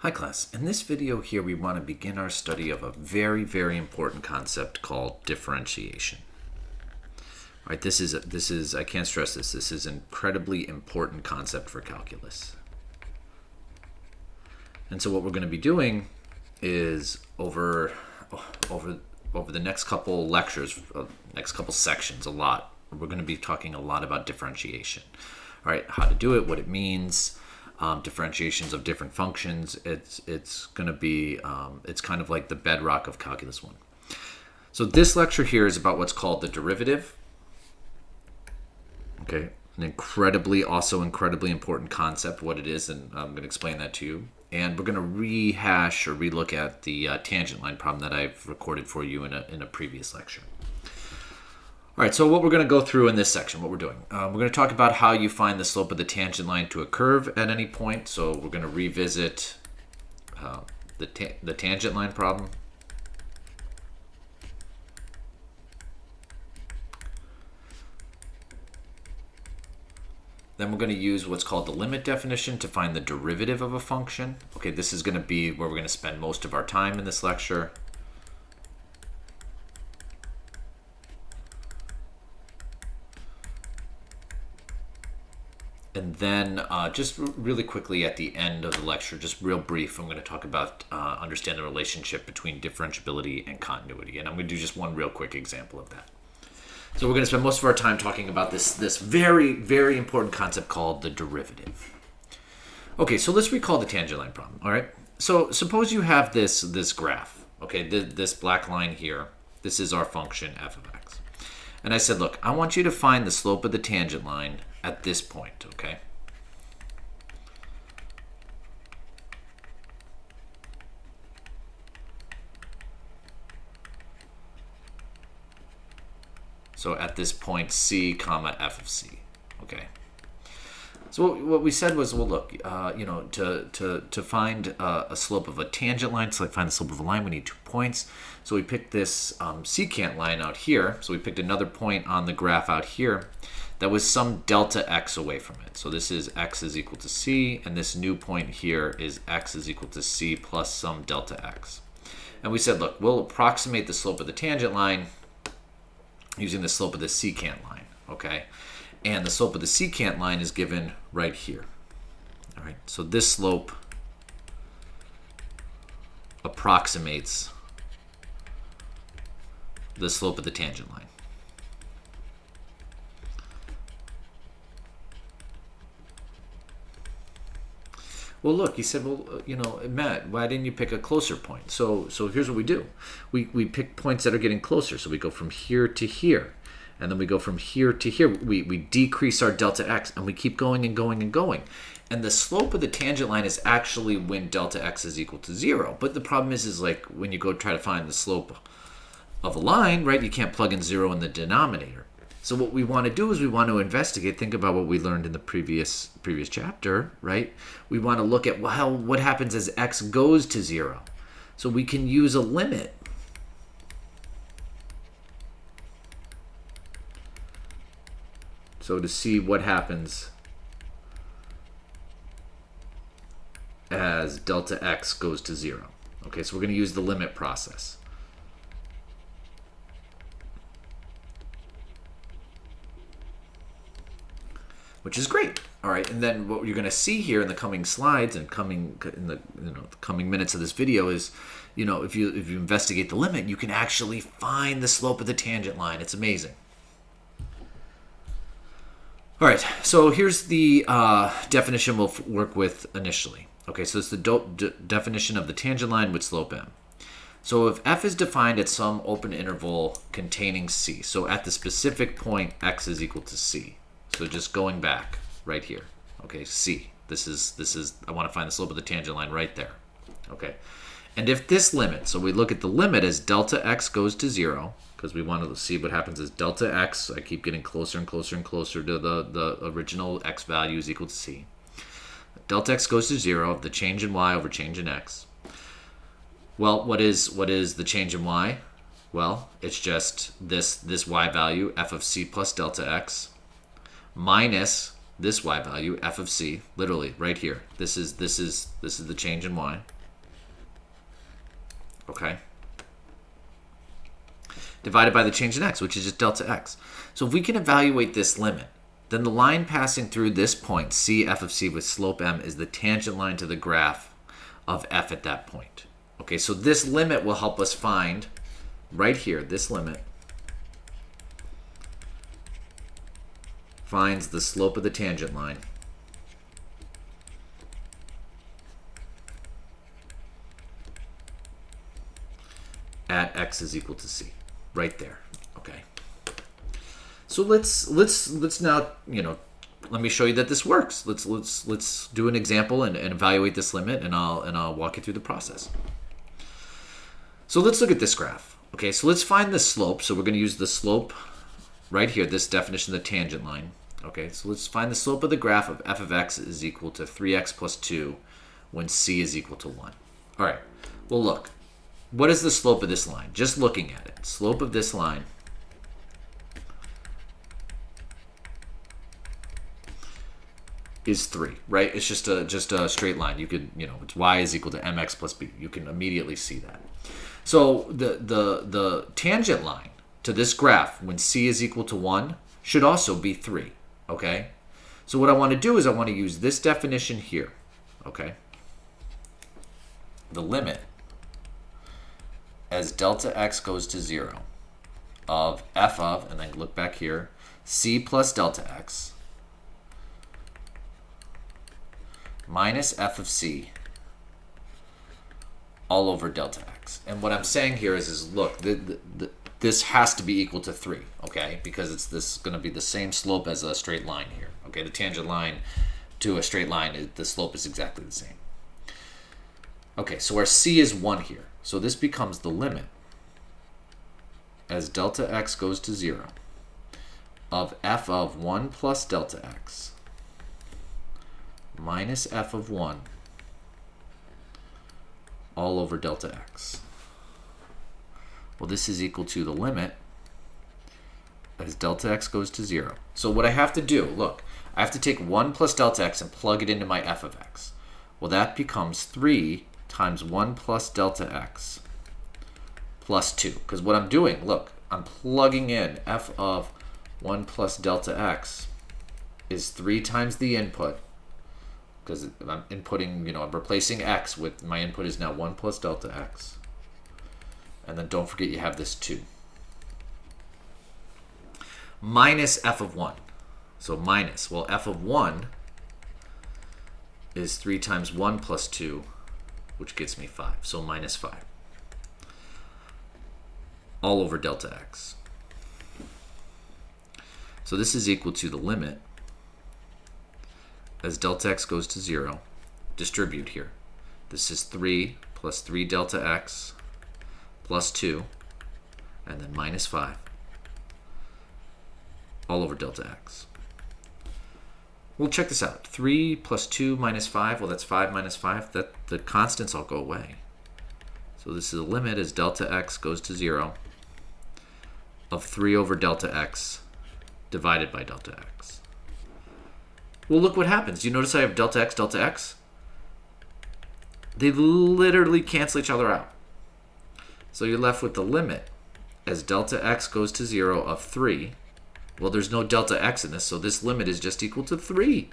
Hi class, in this video here we want to begin our study of a very important concept called differentiation. All right, this is I can't stress this is an incredibly important concept for calculus. And so what we're going to be doing is over the next couple lectures, next couple sections we're going to be talking a lot about differentiation. All right, how to do it, what it means, differentiations of different functions. It's going to be it's kind of like the bedrock of Calculus 1. So this lecture here is about what's called the derivative. Okay, an incredibly important concept, what it is, and I'm going to explain that to you. And we're going to rehash or relook at the tangent line problem that I've recorded for you in a previous lecture. All right, so what we're going to go through in this section, what we're doing, we're going to talk about how you find the slope of the tangent line to a curve at any point. So we're going to revisit the tangent line problem. Then we're going to use what's called the limit definition to find the derivative of a function. Okay, this is going to be where we're going to spend most of our time in this lecture. And then just really quickly at the end of the lecture, just real brief, I'm going to talk about understand the relationship between differentiability and continuity. And I'm going to do just one real quick example of that. So we're going to spend most of our time talking about this very important concept called the derivative. Okay, so let's recall the tangent line problem, all right? So suppose you have this graph, okay, this black line here. This is our function f of x. And I said, look, I want you to find the slope of the tangent line at this point, okay? So at this point, c comma f of c, okay? So what we said was, well, look, to find a slope of a tangent line, so find the slope of a line, we need 2 points. So we picked this secant line out here. So we picked another point on the graph out here that was some delta x away from it. So this is x is equal to c, and this new point here is x is equal to c plus some delta x. And we said, look, we'll approximate the slope of the tangent line using the slope of the secant line, okay? And the slope of the secant line is given right here. All right, so this slope approximates the slope of the tangent line. Well, look, he said, well, Matt, why didn't you pick a closer point? So here's what we do. We pick points that are getting closer. So we go from here to here. And then we go from here to here. We decrease our delta x, and we keep going and going and going. And the slope of the tangent line is actually when delta x is equal to 0. But the problem is like when you go try to find the slope of a line, right, you can't plug in 0 in the denominator. So what we want to do is we want to investigate, think about what we learned in the previous chapter, right? We want to look at, well, what happens as x goes to 0. So we can use a limit. So to see what happens as delta x goes to 0. Okay, so we're going to use the limit process. Which is great. All right, and then what you're going to see here in the coming slides and the coming minutes of this video is, if you investigate the limit, you can actually find the slope of the tangent line. It's amazing. All right, so here's the definition we'll work with initially. Okay, so it's the definition of the tangent line with slope m. So if f is defined at some open interval containing c, so at the specific point x is equal to c. So just going back right here, okay, c. This is I want to find the slope of the tangent line right there, okay. And if this limit, so we look at the limit as delta x goes to 0, because we want to see what happens as delta x. I keep getting closer and closer and closer to the original x value is equal to c. Delta x goes to 0, the change in y over change in x. Well, what is the change in y? Well, it's just this y value, f of c plus delta x, minus this y value, f of c, literally right here. This is the change in y. Okay. Divided by the change in x, which is just delta x. So if we can evaluate this limit, then the line passing through this point, c f of c with slope m, is the tangent line to the graph of f at that point. Okay, so this limit will help us find, right here, this limit finds the slope of the tangent line at x is equal to c. Right there. Okay. So let's now, let me show you that this works. Let's do an example and evaluate this limit, and I'll walk you through the process. So let's look at this graph. Okay, so let's find the slope. So we're going to use the slope right here, this definition of the tangent line. Okay, so let's find the slope of the graph of f of x is equal to 3x plus 2 when c is equal to 1. All right, well look, what is the slope of this line? Just looking at it, slope of this line is 3, right? It's just a straight line. You could, it's y is equal to mx plus b. You can immediately see that. So the tangent line to this graph when c is equal to 1 should also be 3, okay? So what I want to do is I want to use this definition here, okay? The limit as delta x goes to 0 of f of, and then look back here, c plus delta x minus f of c all over delta x. And what I'm saying here is look, this has to be equal to 3, okay? Because it's this going to be the same slope as a straight line here, okay? The tangent line to a straight line, the slope is exactly the same. Okay, so our c is 1 here. So this becomes the limit as delta x goes to 0 of f of 1 plus delta x minus f of 1 all over delta x. Well, this is equal to the limit as delta x goes to 0. So what I have to do, look, I have to take 1 plus delta x and plug it into my f of x. Well, that becomes 3 times 1 plus delta x plus 2. Because what I'm doing, look, I'm plugging in f of 1 plus delta x is 3 times the input, because I'm inputting, I'm replacing x with, my input is now 1 plus delta x. And then don't forget you have this 2. Minus f of 1. So minus, well, f of 1 is 3 times 1 plus 2, which gets me 5. So minus 5. All over delta x. So this is equal to the limit as delta x goes to 0. Distribute here. This is 3 plus 3 delta x plus 2, and then minus 5 all over delta x. Well, check this out. 3 plus 2 minus 5, well, that's 5 minus 5. The constants all go away. So this is the limit as delta x goes to 0 of 3 over delta x divided by delta x. Well, look what happens. You notice I have delta x, delta x? They literally cancel each other out. So you're left with the limit as delta x goes to 0 of 3. Well, there's no delta x in this, so this limit is just equal to 3,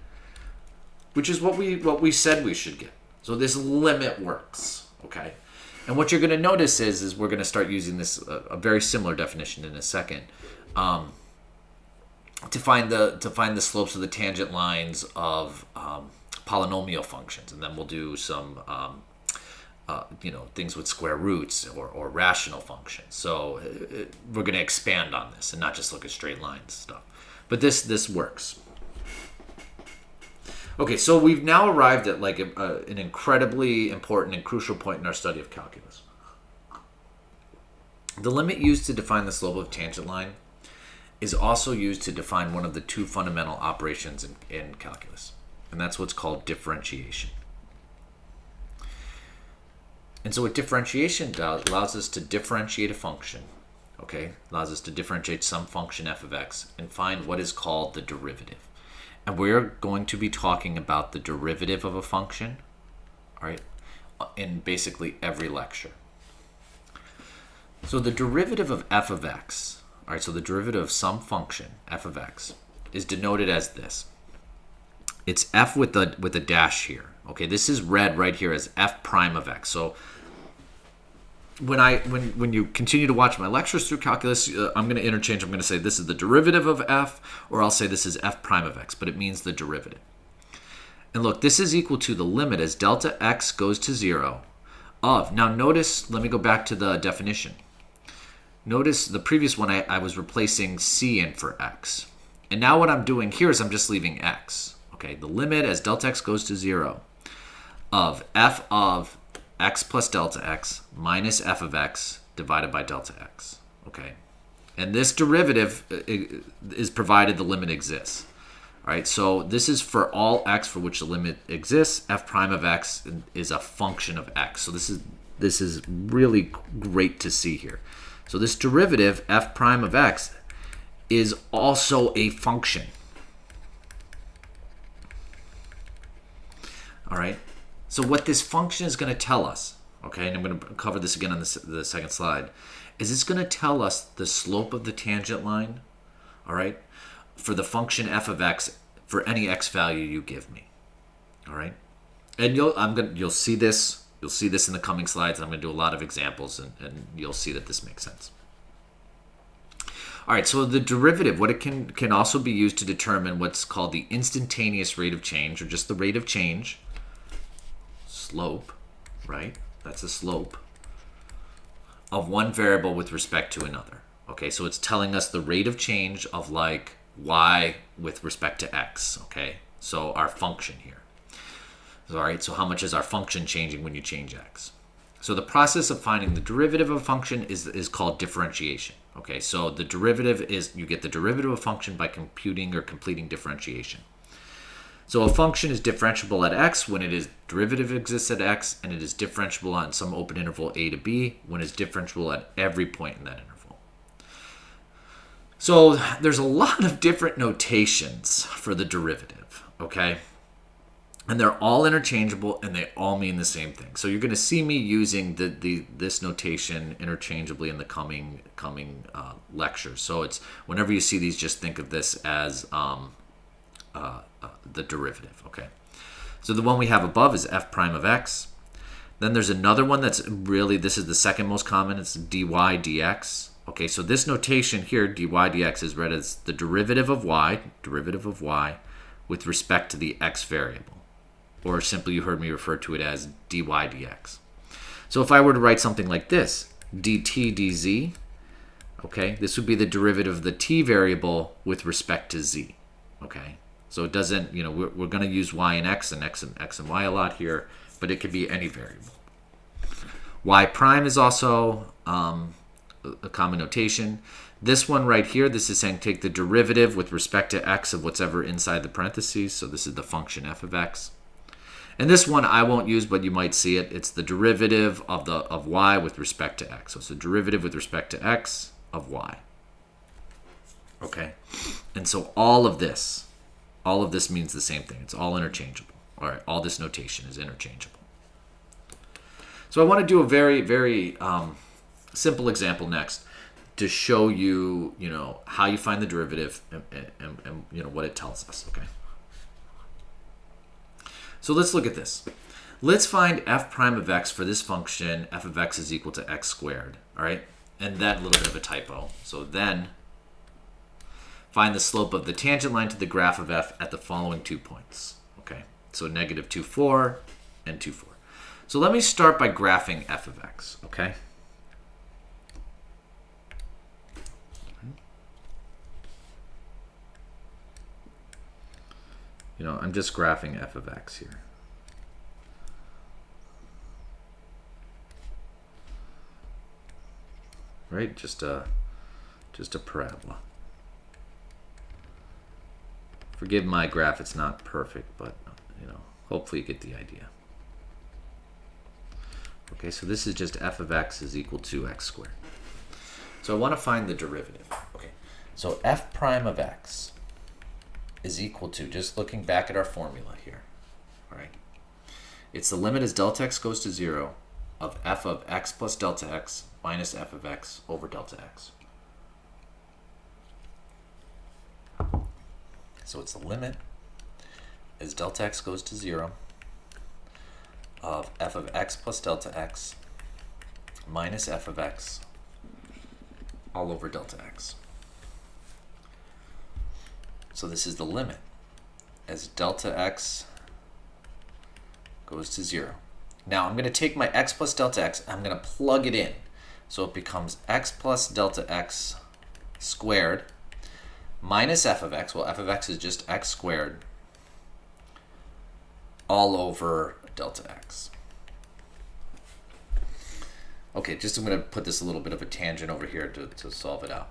which is what we said we should get. So this limit works, okay? And what you're going to notice is we're going to start using this a very similar definition in a second to find the slopes of the tangent lines of polynomial functions, and then we'll do some things with square roots or rational functions. So we're going to expand on this and not just look at straight lines stuff. But this works. Okay, so we've now arrived at like an incredibly important and crucial point in our study of calculus. The limit used to define the slope of a tangent line is also used to define one of the two fundamental operations in calculus, and that's what's called differentiation. And so what differentiation does allows us to differentiate a function, okay? Allows us to differentiate some function f of x and find what is called the derivative. And we're going to be talking about the derivative of a function, all right, in basically every lecture. So the derivative of f of x, all right, so the derivative of some function, f of x, is denoted as this. It's f with a dash here. Okay, this is read right here as f prime of x. So when you continue to watch my lectures through calculus, I'm going to interchange. I'm going to say this is the derivative of f, or I'll say this is f prime of x, but it means the derivative. And look, this is equal to the limit as delta x goes to 0 of, now notice, let me go back to the definition. Notice the previous one, I was replacing c in for x. And now what I'm doing here is I'm just leaving x. Okay, the limit as delta x goes to 0 of f of x plus delta x minus f of x divided by delta x. Okay, and this derivative is provided the limit exists. All right, so this is for all x for which the limit exists. F prime of x is a function of x. So this is really great to see here. So this derivative, f prime of x, is also a function. All right, so what this function is going to tell us, okay, and I'm going to cover this again on the second slide, is it's going to tell us the slope of the tangent line, all right, for the function f of x for any x value you give me, all right, and you'll see this in the coming slides. And I'm going to do a lot of examples, and you'll see that this makes sense. All right, so the derivative, what it can also be used to determine what's called the instantaneous rate of change, or just the rate of change, slope, right? That's a slope of one variable with respect to another. Okay, so it's telling us the rate of change of like y with respect to x. Okay, so our function here. All right, so how much is our function changing when you change x? So the process of finding the derivative of a function is called differentiation. Okay, so the derivative is, you get the derivative of a function by computing or completing differentiation. So a function is differentiable at x when its derivative exists at x, and it is differentiable on some open interval a to b when it's differentiable at every point in that interval. So there's a lot of different notations for the derivative, okay? And they're all interchangeable, and they all mean the same thing. So you're going to see me using this notation interchangeably in the coming lectures. So it's whenever you see these, just think of this as the derivative. Okay. So the one we have above is f prime of x. Then there's another one that's really, this is the second most common. It's dy dx. Okay. So this notation here, dy dx, is read as the derivative of y with respect to the x variable. Or simply, you heard me refer to it as dy dx. So if I were to write something like this, dt dz, okay, this would be the derivative of the t variable with respect to z, okay? So it doesn't, we're going to use y and x and y a lot here, but it could be any variable. Y prime is also a common notation. This one right here, this is saying take the derivative with respect to x of whatever inside the parentheses. So this is the function f of x. And this one I won't use, but you might see it. It's the derivative of y with respect to x. So it's the derivative with respect to x of y. Okay? And so all of this means the same thing. It's all interchangeable. All right, all this notation is interchangeable. So I want to do a very, very simple example next to show you, how you find the derivative and what it tells us, okay? So let's look at this. Let's find f prime of x for this function, f of x is equal to x squared, all right? And that little bit of a typo. So then find the slope of the tangent line to the graph of f at the following 2 points, okay? So negative 2, 4, and 2, 4. So let me start by graphing f of x, okay? I'm just graphing f of x here. Right? Just a parabola. Forgive my graph, it's not perfect, but hopefully you get the idea. Okay, so this is just f of x is equal to x squared. So I want to find the derivative. Okay, so f prime of x is equal to, just looking back at our formula here, all right? It's the limit as delta x goes to 0 of f of x plus delta x minus f of x over delta x. So it's the limit as delta x goes to 0 of f of x plus delta x minus f of x all over delta x. So this is the limit as delta x goes to 0. Now I'm going to take my x plus delta x, I'm going to plug it in. So it becomes x plus delta x squared minus f of x. Well, f of x is just x squared all over delta x. Okay, just I'm going to put this a little bit of a tangent over here to solve it out.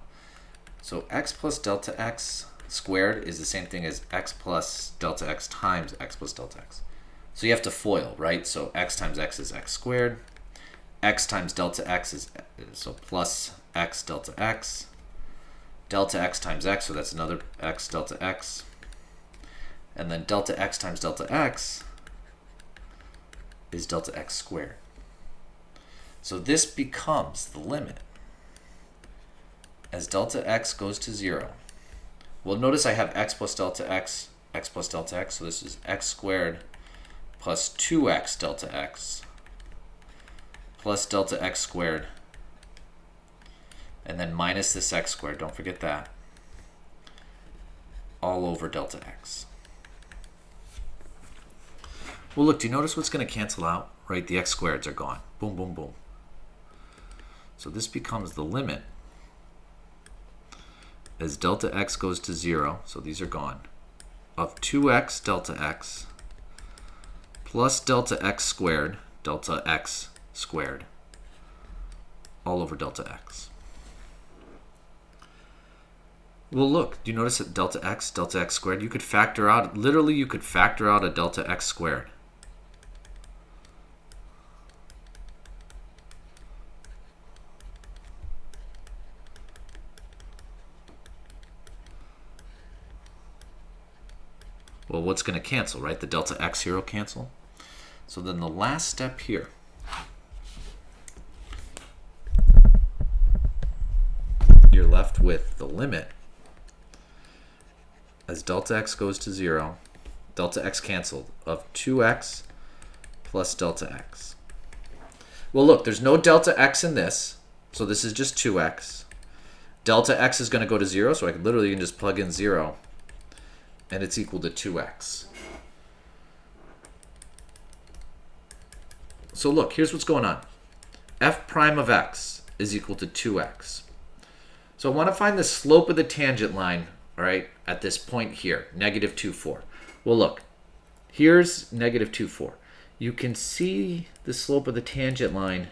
So x plus delta x squared is the same thing as x plus delta x times x plus delta x. So you have to FOIL, right? So x times x is x squared. X times delta x is, so plus x delta x. Delta x times x, so that's another x delta x. And then delta x times delta x is delta x squared. So this becomes the limit as delta x goes to 0. Well, notice I have x plus delta x plus delta x. So this is x squared plus 2x delta x plus delta x squared, and then minus this x squared, don't forget that, all over delta x. Well, look, do you notice what's going to cancel out? Right, the x squareds are gone. Boom, boom, boom. So this becomes the limit as delta x goes to 0, so these are gone, of 2x delta x plus delta x squared, delta x squared, all over delta x. Well, look, do you notice that delta x squared, you could factor out, literally you could factor out a delta x squared. Well, what's going to cancel, right? The delta x here will cancel. So then the last step here, you're left with the limit as delta x goes to 0, delta x canceled, of 2x plus delta x. Well, look, there's no delta x in this, so this is just 2x. Delta x is going to go to 0, so I can literally just plug in 0, and it's equal to 2x. So look, here's what's going on. F prime of x is equal to 2x. So I want to find the slope of the tangent line, all right, at this point here, negative 2, 4. Well, look, here's negative 2, 4. You can see the slope of the tangent line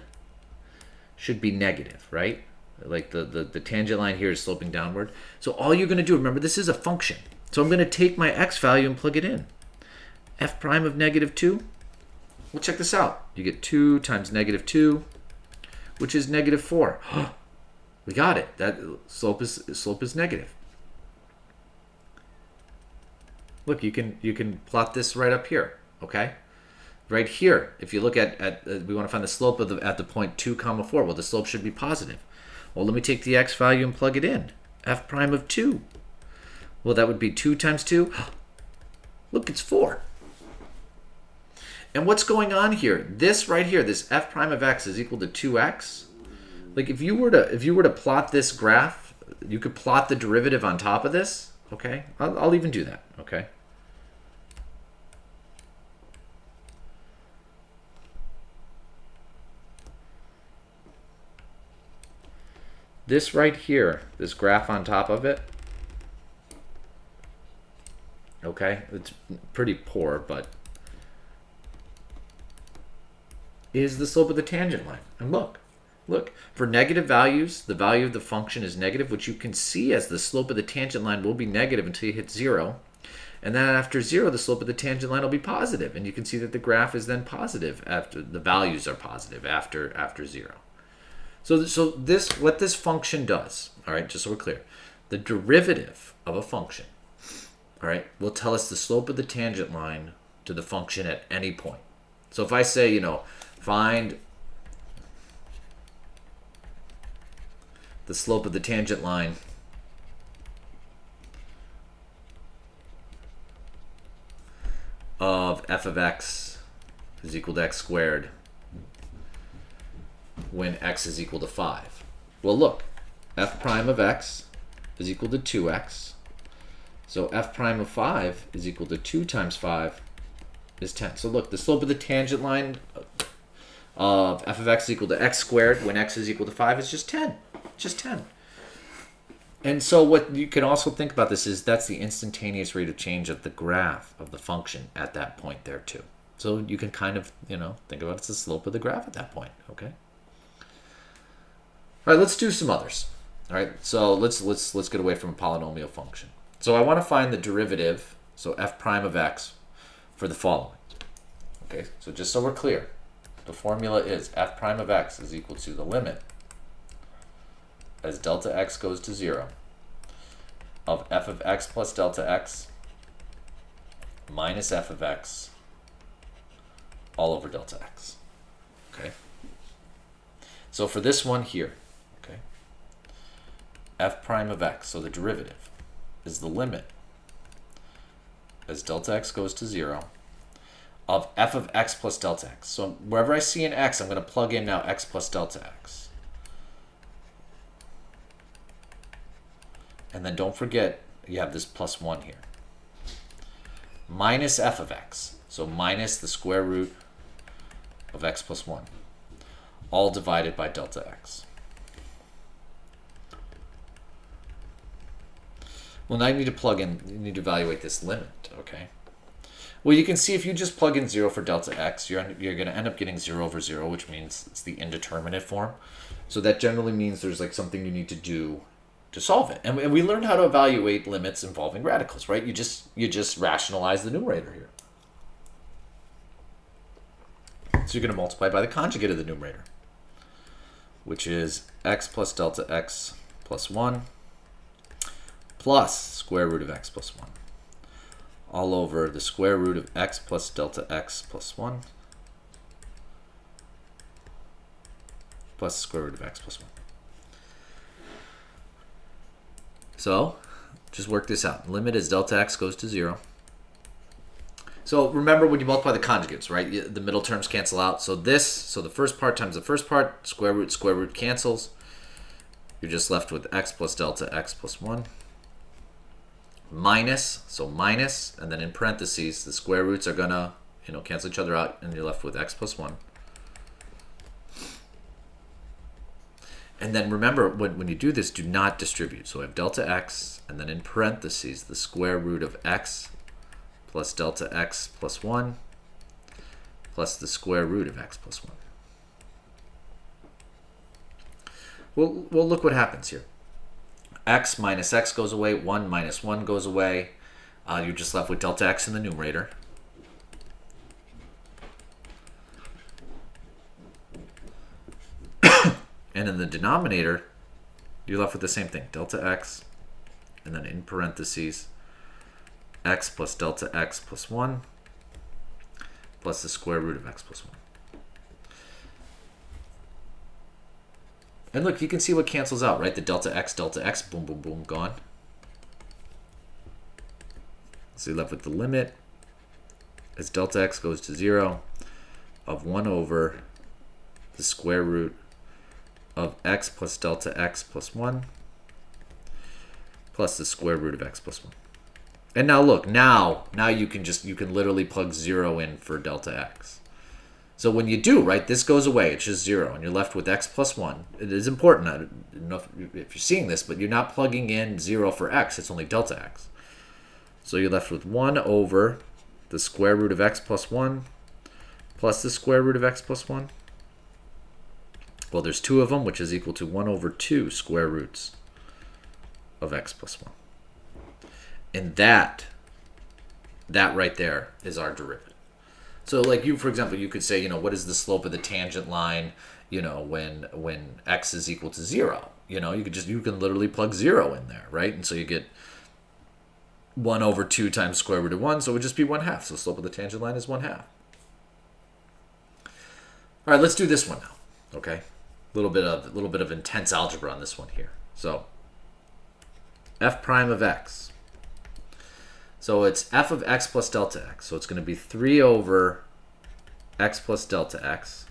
should be negative, right? Like the tangent line here is sloping downward. So all you're going to do, remember, this is a function. So I'm going to take my x value and plug it in. F prime of negative 2. Well, check this out. You get 2 times negative 2, which is negative 4. We got it. That slope is negative. Look, you can plot this right up here, okay? Right here, if you look at we want to find the slope of at the point 2, 4. Well, the slope should be positive. Well, let me take the x value and plug it in. F prime of 2. Well, that would be 2 times 2. Look, it's 4. And what's going on here? This right here, this f prime of x is equal to 2x. Like if you were to plot this graph, you could plot the derivative on top of this. Okay, I'll even do that. Okay. This right here, this graph on top of it. Okay, it's pretty poor, but is the slope of the tangent line. And look, for negative values, the value of the function is negative, which you can see as the slope of the tangent line will be negative until you hit 0. And then after 0, the slope of the tangent line will be positive. And you can see that the graph is then positive after the values are positive after 0. So what this function does, all right, just so we're clear, the derivative of a function all right, will tell us the slope of the tangent line to the function at any point. So if I say, find the slope of the tangent line of f of x is equal to x squared when x is equal to 5. Well, look, f prime of x is equal to 2x. So f prime of 5 is equal to 2 times 5 is 10. So look, the slope of the tangent line of f of x is equal to x squared when x is equal to 5 is just 10. Just 10. And so what you can also think about this is that's the instantaneous rate of change of the graph of the function at that point there too. So you can kind of, think about it's the slope of the graph at that point, okay? All right, let's do some others. All right, so let's get away from a polynomial function. So I want to find the derivative, so f prime of x, for the following. Okay, so just so we're clear, the formula is f prime of x is equal to the limit as delta x goes to 0 of f of x plus delta x minus f of x all over delta x. Okay. So for this one here, okay, f prime of x, so the derivative, is the limit as delta x goes to 0 of f of x plus delta x. So wherever I see an x, I'm going to plug in now x plus delta x. And then don't forget, you have this plus 1 here. Minus f of x. So minus the square root of x plus 1. All divided by delta x. Well, now you need to plug in, you need to evaluate this limit, okay? Well, you can see if you just plug in 0 for delta x, you're going to end up getting 0 over 0, which means it's the indeterminate form. So that generally means there's like something you need to do to solve it. And we learned how to evaluate limits involving radicals, right? You just rationalize the numerator here. So you're going to multiply by the conjugate of the numerator, which is x plus delta x plus 1 plus square root of x plus 1 all over the square root of x plus delta x plus 1 plus square root of x plus 1. So just work this out. Limit as delta x goes to 0. So remember when you multiply the conjugates, right? The middle terms cancel out. So the first part times the first part, square root cancels. You're just left with x plus delta x plus 1. Minus, and then in parentheses, the square roots are going to cancel each other out, and you're left with x plus 1. And then remember, when you do this, do not distribute. So I have delta x, and then in parentheses, the square root of x plus delta x plus 1 plus the square root of x plus 1. Well, look what happens here. X minus x goes away, 1 minus 1 goes away. You're just left with delta x in the numerator. And in the denominator, you're left with the same thing, delta x, and then in parentheses, x plus delta x plus 1 plus the square root of x plus 1. And look, you can see what cancels out, right? The delta x, boom, boom, boom, gone. So you're left with the limit as delta x goes to 0 of 1 over the square root of x plus delta x plus 1 plus the square root of x plus 1. And now look, now you can literally plug 0 in for delta x. So when you do, right, this goes away, it's just 0, and you're left with x plus 1. It is important, I don't know if you're seeing this, but you're not plugging in 0 for x, it's only delta x. So you're left with 1 over the square root of x plus 1 plus the square root of x plus 1. Well, there's 2 of them, which is equal to 1 over 2 square roots of x plus 1. And that right there is our derivative. So like for example, you could say, what is the slope of the tangent line, when x is equal to 0? You can literally plug 0 in there, right? And so you get 1 over 2 times square root of 1, so it would just be 1/2. So the slope of the tangent line is 1/2. All right, let's do this one now. Okay, a little bit of intense algebra on this one here. So f prime of x. So it's f of x plus delta x. So it's going to be 3 over x plus delta x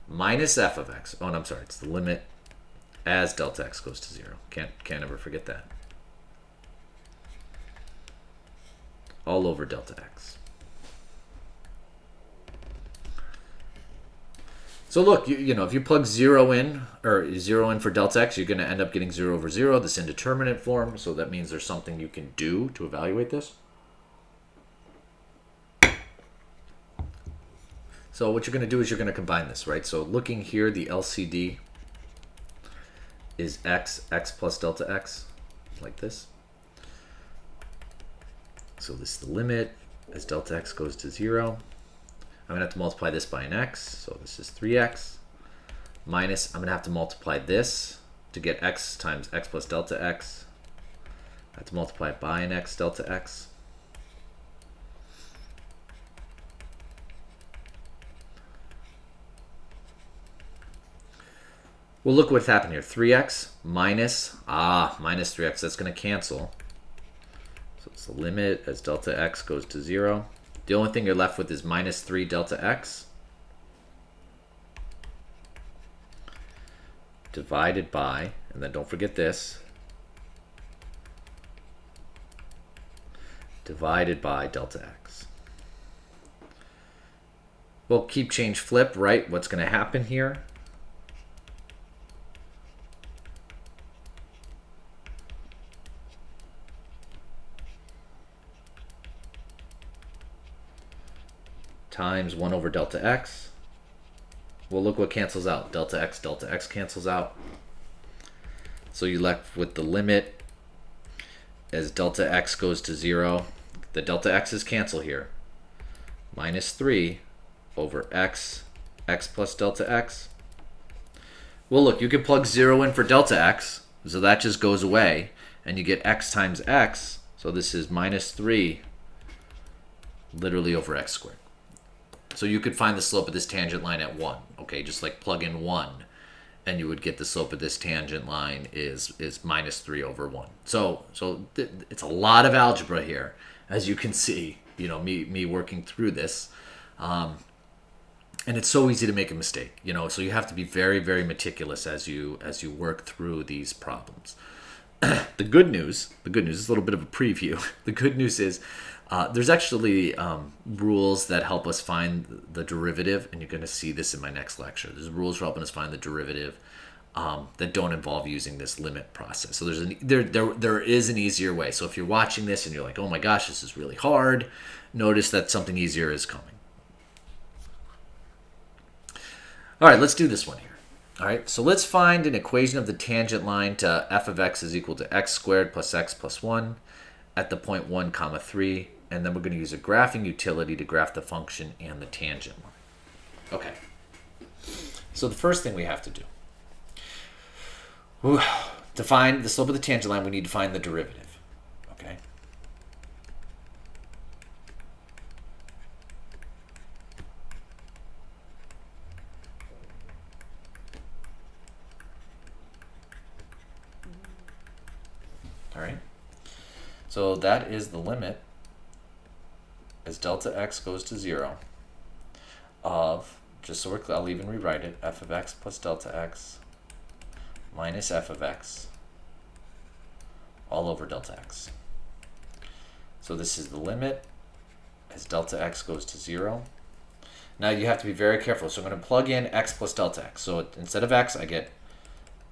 minus f of x. Oh, no, I'm sorry. It's the limit as delta x goes to 0. Can't ever forget that. All over delta x. So look, you know, if you plug 0 in, or 0 in for delta x, you're going to end up getting 0 over 0, this indeterminate form. So that means there's something you can do to evaluate this. So what you're going to do is you're going to combine this, right? So looking here, the LCD is x plus delta x, like this. So this is the limit as delta x goes to 0. I'm going to have to multiply this by an x, so this is 3x, minus, I'm going to have to multiply this to get x times x plus delta x. I have to multiply it by an x delta x. Well, look what's happened here. 3x minus 3x, that's going to cancel. So it's the limit as delta x goes to 0. The only thing you're left with is minus 3 delta x divided by, and then don't forget this, divided by delta x. Well, keep, change, flip, right? What's going to happen here? Times 1 over delta x. Well, look what cancels out. Delta x cancels out. So you're left with the limit as delta x goes to 0. The delta x's cancel here. Minus 3 over x plus delta x. Well, look, you can plug 0 in for delta x, so that just goes away, and you get x times x. So this is minus 3 literally over x squared. So you could find the slope of this tangent line at 1. Okay, just like plug in 1, and you would get the slope of this tangent line is minus 3 over 1. So it's a lot of algebra here, as you can see. You know, me working through this, and it's so easy to make a mistake. You know, so you have to be very, very meticulous as you work through these problems. The good news is a little bit of a preview. The good news is there's actually rules that help us find the derivative, and you're going to see this in my next lecture. There's rules for helping us find the derivative that don't involve using this limit process. So there is an easier way. So if you're watching this and you're like, oh my gosh, this is really hard, notice that something easier is coming. All right, let's do this one here. All right, so let's find an equation of the tangent line to f of x is equal to x squared plus x plus 1 at the point 1, 3, and then we're going to use a graphing utility to graph the function and the tangent line. Okay, so the first thing we have to do, to find the slope of the tangent line, we need to find the derivative. Okay. All right. So that is the limit as delta x goes to 0 of, just so we're clear, I'll even rewrite it, f of x plus delta x minus f of x all over delta x. So this is the limit as delta x goes to 0. Now you have to be very careful. So I'm going to plug in x plus delta x. So instead of x, I get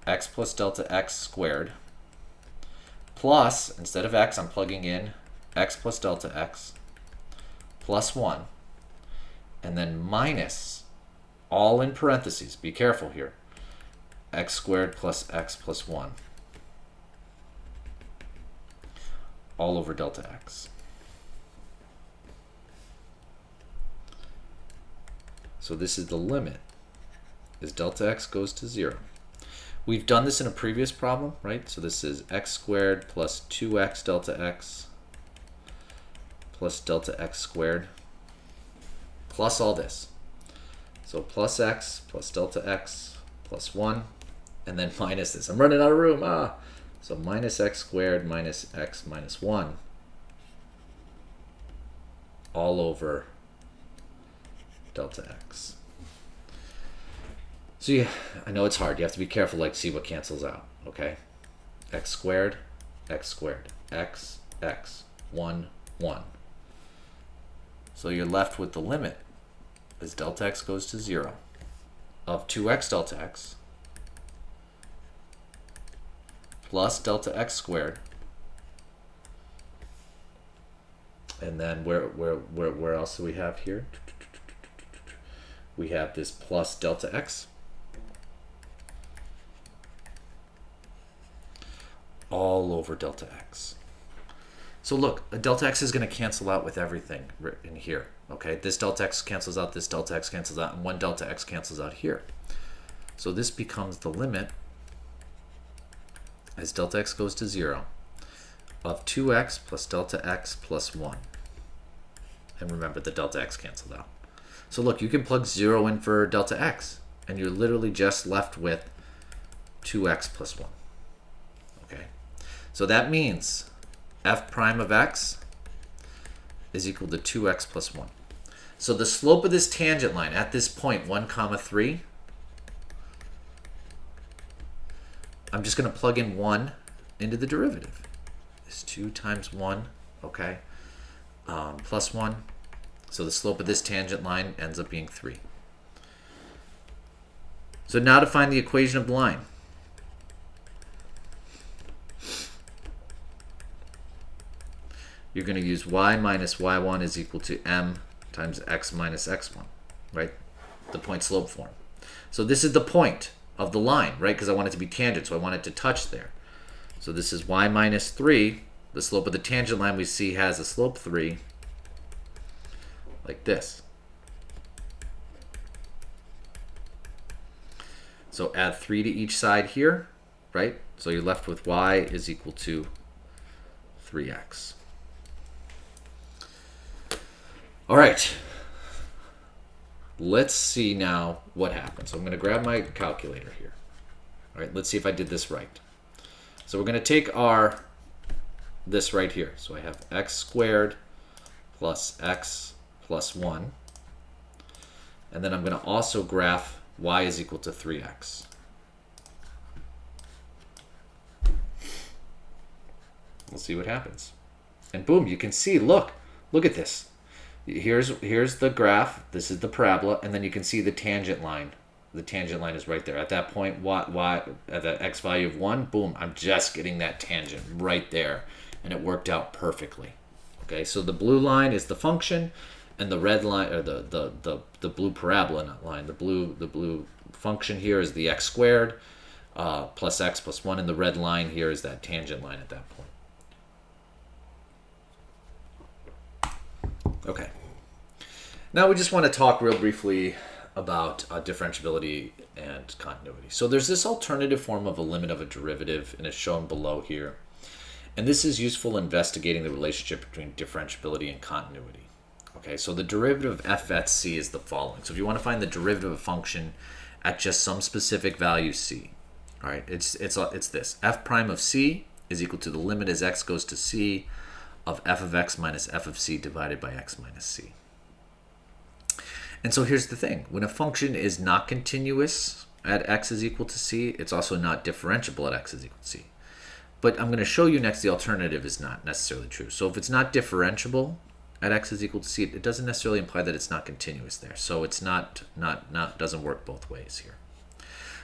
x plus delta x squared. Plus, instead of x, I'm plugging in x plus delta x plus 1. And then minus, all in parentheses, be careful here, x squared plus x plus 1. All over delta x. So this is the limit as delta x goes to 0. We've done this in a previous problem, right? So this is x squared plus 2x delta x plus delta x squared plus all this. So plus x plus delta x plus 1, and then minus this. I'm running out of room. So minus x squared minus x minus 1 all over delta x. So yeah, I know it's hard. You have to be careful, like, see what cancels out, okay? X squared, x, 1, 1. So you're left with the limit as delta x goes to 0 of 2x delta x plus delta x squared. And then where else do we have here? We have this plus delta x all over delta x. So look, a delta x is going to cancel out with everything in here. Okay, this delta x cancels out, this delta x cancels out, and one delta x cancels out here. So this becomes the limit as delta x goes to 0 of 2x plus delta x plus 1. And remember, the delta x canceled out. So look, you can plug 0 in for delta x, and you're literally just left with 2x plus 1. Okay, so that means f prime of x is equal to 2x plus 1. So the slope of this tangent line at this point, 1 comma 3, I'm just going to plug in 1 into the derivative. It's 2 times 1, okay, plus 1. So the slope of this tangent line ends up being 3. So now to find the equation of the line. You're going to use y minus y1 is equal to m times x minus x1, right? The point slope form. So this is the point of the line, right? Because I want it to be tangent, so I want it to touch there. So this is y minus 3. The slope of the tangent line we see has a slope 3, like this. So add 3 to each side here, right? So you're left with y is equal to 3x. All right, let's see now what happens. So I'm going to grab my calculator here. All right, let's see if I did this right. So we're going to take this right here. So I have x squared plus x plus 1. And then I'm going to also graph y is equal to 3x. We'll see what happens. And boom, you can see, look at this. Here's the graph. This is the parabola, and then you can see the tangent line. The tangent line is right there. At that point, y at that x value of 1, boom, I'm just getting that tangent right there, and it worked out perfectly. Okay, so the blue line is the function, and the red line, or the blue parabola, not line, the blue function here is the x squared plus x plus 1, and the red line here is that tangent line at that point. Okay. Now we just want to talk real briefly about differentiability and continuity. So there's this alternative form of a limit of a derivative, and it's shown below here. And this is useful in investigating the relationship between differentiability and continuity. Okay, so the derivative of f at c is the following. So if you want to find the derivative of a function at just some specific value c, all right, it's this. F prime of c is equal to the limit as x goes to c of f of x minus f of c divided by x minus c. And so here's the thing. When a function is not continuous at x is equal to c, it's also not differentiable at x is equal to c. But I'm going to show you next the alternative is not necessarily true. So if it's not differentiable at x is equal to c, it doesn't necessarily imply that it's not continuous there. So it's doesn't work both ways here.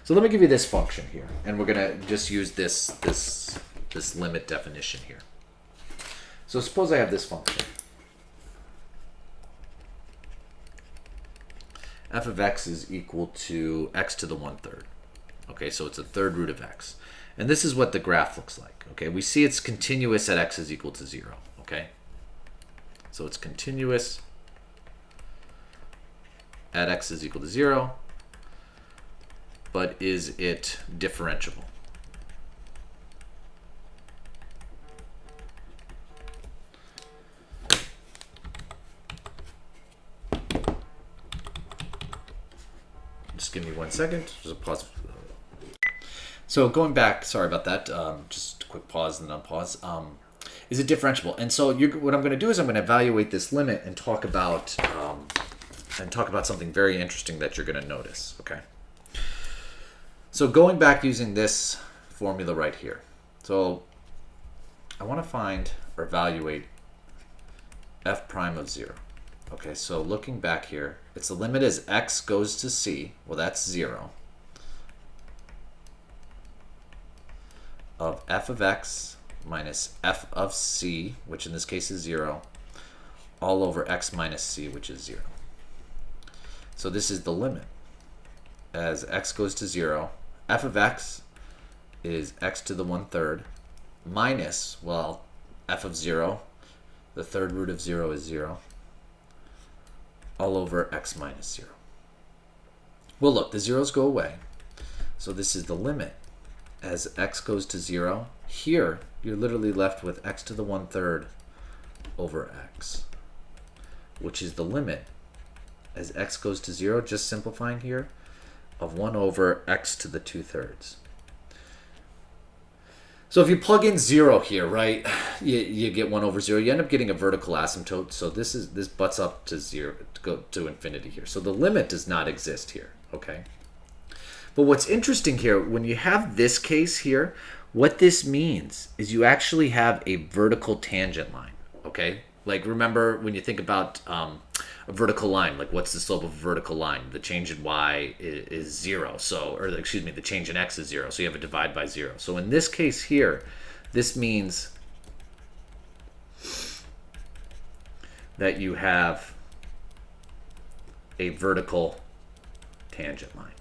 So let me give you this function here, and we're going to just use this limit definition here. So suppose I have this function. F of x is equal to x to the 1/3. Okay, so it's a third root of x. And this is what the graph looks like. Okay, we see it's continuous at x is equal to 0. Okay, so it's continuous at x is equal to 0, but is it differentiable? just give me 1 second. There's a pause. So going back, sorry about that. Just a quick pause and then unpause. Is it differentiable? And so what I'm going to do is I'm going to evaluate this limit and talk about something very interesting that you're going to notice. Okay. So going back using this formula right here. So I want to find or evaluate f prime of 0. Okay, so looking back here, it's the limit as x goes to c. Well, that's 0. Of f of x minus f of c, which in this case is 0, all over x minus c, which is 0. So this is the limit. As x goes to 0, f of x is x to the 1/3 minus, well, f of 0, the third root of 0 is 0, all over x minus 0. Well, look, the zeros go away. So this is the limit. As x goes to 0, here you're literally left with x to the 1/3 over x, which is the limit as x goes to 0, just simplifying here, of 1 over x to the 2/3. So if you plug in 0 here, right, you get 1 over 0. You end up getting a vertical asymptote. So this butts up to 0, to go to infinity here. So the limit does not exist here, okay? But what's interesting here, when you have this case here, what this means is you actually have a vertical tangent line, okay? Like, remember when you think about a vertical line, like what's the slope of a vertical line? The change in y is 0. So, or excuse me, the change in x is 0. So you have a divide by 0. So in this case here, this means that you have a vertical tangent line.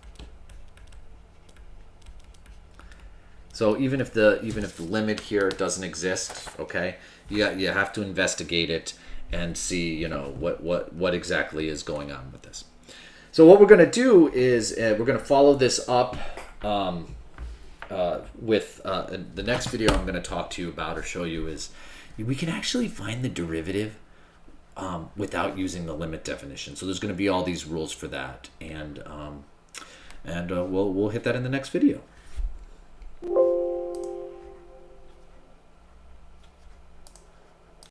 So even if the limit here doesn't exist, okay, you have to investigate it and see, you know, what exactly is going on with this. So what we're going to do is we're going to follow this up with the next video I'm going to talk to you about or show you is we can actually find the derivative without using the limit definition. So there's going to be all these rules for that, and we'll hit that in the next video.